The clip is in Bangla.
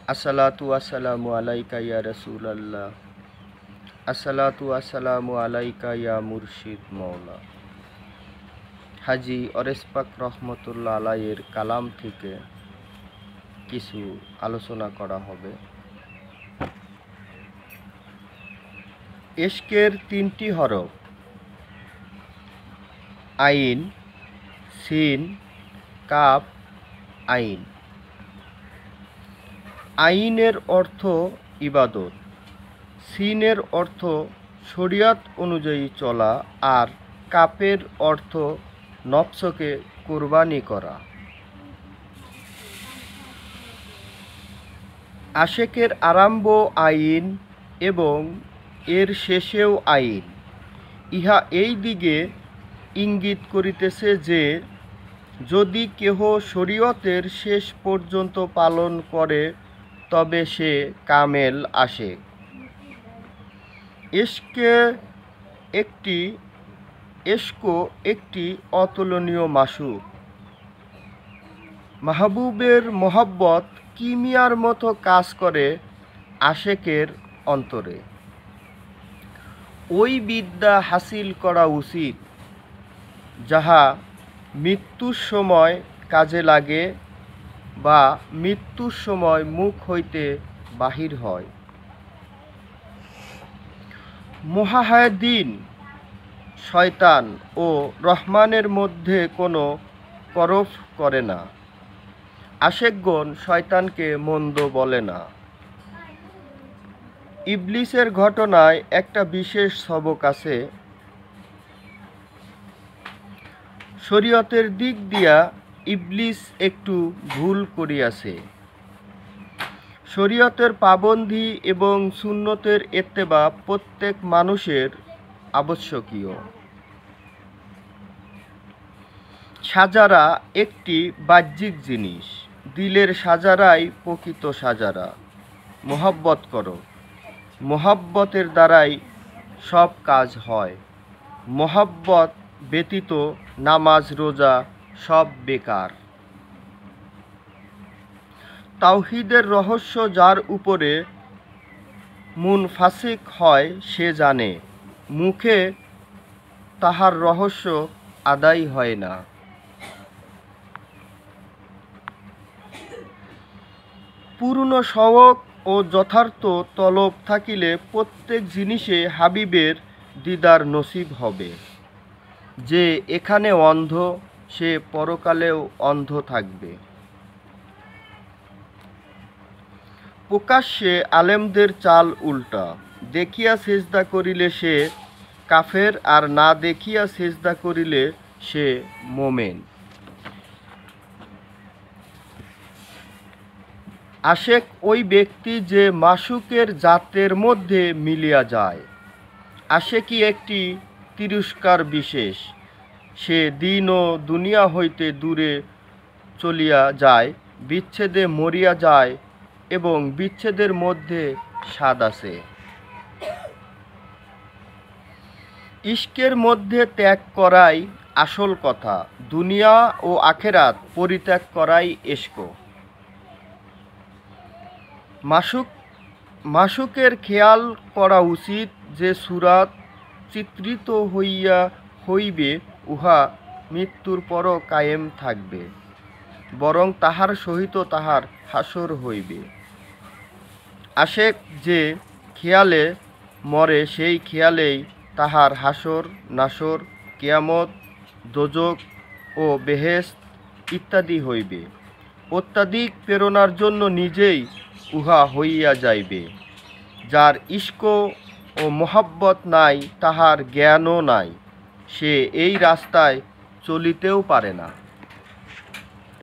আসসালাতু ওয়াসসালামু আলাইকা ইয়া রাসূলাল্লাহ। আসসালাতু ওয়াসসালামু আলাইকা ইয়া মুর্শিদ মওলা। হাজী ওরেস পাক রহমতুল্লাহ আলাইহির কালাম থেকে কিছু আলোচনা করা হবে। ইশকের তিনটি হরফ আইন, সিন, কাফ, আইন। আইনের অর্থ ইবাদত, সিনের অর্থ শরিয়ত অনুযায়ী চলা, আর কাফের অর্থ নফসকে কুরবানি করা। আশেকের আরম্ভ আইন এবং এর শেষেও আইন। ইহা এই দিকে ইঙ্গিত করিতেছে যে যদি কেহ শরীয়তের শেষ পর্যন্ত পালন করে তবে সে কামেল আশেক। ইশক একটি অতুলনীয় মাসুক। মাহবুবের মহব্বত কিমিয়ার মতো কাজ করে আশেকের অন্তরে। ওই বিদ্যা হাসিল করা উচিত যাহা মৃত্যুর সময় কাজে লাগে বা মৃত্যুর সময় মুখ হইতে বাহির হয়। মুহাহিদিন শয়তান ও রহমানের মধ্যে কোনো করফ করে না। আশেকগণ শয়তানকে মন্দ বলে না। ইবলিসের ঘটনায় একটা বিশেষ সবক আছে। শরীয়তের দিক দিয়া ইবলিস একটু ভুল করিয়াছে। শরীয়তের পাবন্ধি এবং সুন্নতের ইত্তেবা প্রত্যেক মানুষের আবশ্যকীয়। সাজারা একটি বাহ্যিক জিনিস, দিলের সাজারাই প্রকৃত সাজারা। মোহাব্বত করো, মোহাব্বতের দ্বারাই সব কাজ হয়। মোহাব্বত ব্যতীত নামাজ রোজা সব বেকার। তাওহীদের রহস্য যার উপরে মুনফাসিক হয় সে জানে, মুখে তাহার রহস্য আদায় হয় না। পূর্ণ শওক ও যথার্থ তলব থাকিলে প্রত্যেক জিনিসে হাবিবের দিদার নসিব হবে। যে এখানে অন্ধ সে পরকালেও অন্ধ থাকবে। প্রকাশ্যে আলেমদের চাল উল্টা। দেখিয়া সেজদা করিলে সে কাফের, আর না দেখিয়া সেজদা করিলে সে মোমেন। আশেক ওই ব্যক্তি যে মাশুকের জাতের মধ্যে মিলিয়া যায়। আশেকই একটি তিরস্কার বিশেষ। সে দিন ও দুনিয়া হইতে দূরে চলিয়া যায়, বিচ্ছেদে মরিয়া যায় এবং বিচ্ছেদের মধ্যে স্বাদ আছে। ইশকের মধ্যে ত্যাগ করাই আসল কথা, দুনিয়া ও আখেরাত পরিত্যাগ করাই ইশক। মাশুকের খেয়াল করা উচিত যে সুরাত চিত্রিত হইবে উহা মৃত্যুর পরও কায়েম থাকবে, বরং তাহার সহিত তাহার হাসর হইবে। আশেক যে খেয়ালে মরে সেই খেয়ালেই তাহার হাসর নাসর, কিয়ামত, দোজখ ও বেহেশত ইত্যাদি হইবে। অত্যাধিক প্রেরণার জন্য নিজেই উহা হইয়া যাইবে। যার ইশক ও মোহাব্বত নাই, তাহার জ্ঞানও নাই, সে এই রাস্তায় চলিতেও পারে না।